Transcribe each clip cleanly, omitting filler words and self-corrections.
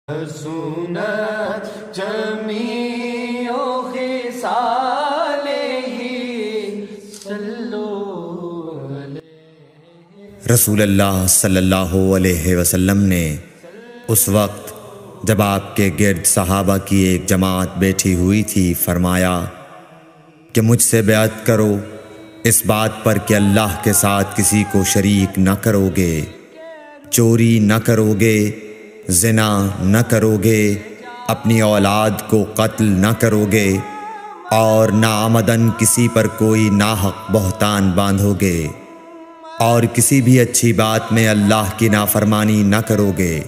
حسنت جمیع خصالہ صلو علیہ۔ رسول اللہ صلی اللہ علیہ وسلم نے اس وقت جب آپ کے گرد صحابہ کی ایک جماعت بیٹھی ہوئی تھی فرمایا کہ مجھ سے بیعت کرو اس بات پر کہ اللہ کے ساتھ کسی کو شریک نہ کرو گے، چوری نہ کرو گے، زنا نہ کرو گے، اپنی اولاد کو قتل نہ کرو گے، اور نہ عمدن کسی پر کوئی ناحق بہتان باندھو گے، اور کسی بھی اچھی بات میں اللہ کی نافرمانی نہ کرو گے۔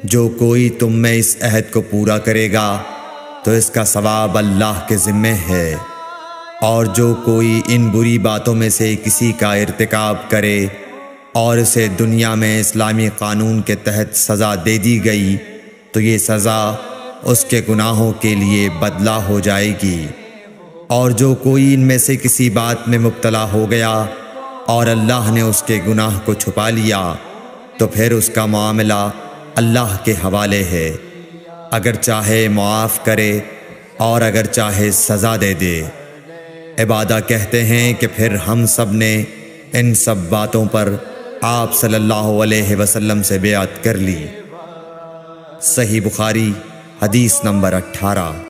جو کوئی تم میں اس عہد کو پورا کرے گا تو اس کا ثواب اللہ کے ذمہ ہے، اور جو کوئی ان بری باتوں میں سے کسی کا ارتکاب کرے اور اسے دنیا میں اسلامی قانون کے تحت سزا دے دی گئی تو یہ سزا اس کے گناہوں کے لیے بدلہ ہو جائے گی، اور جو کوئی ان میں سے کسی بات میں مبتلا ہو گیا اور اللہ نے اس کے گناہ کو چھپا لیا تو پھر اس کا معاملہ اللہ کے حوالے ہے، اگر چاہے معاف کرے اور اگر چاہے سزا دے دے۔ عبادہ کہتے ہیں کہ پھر ہم سب نے ان سب باتوں پر آپ صلی اللہ علیہ وسلم سے بیعت کر لی۔ صحیح بخاری حدیث نمبر 18۔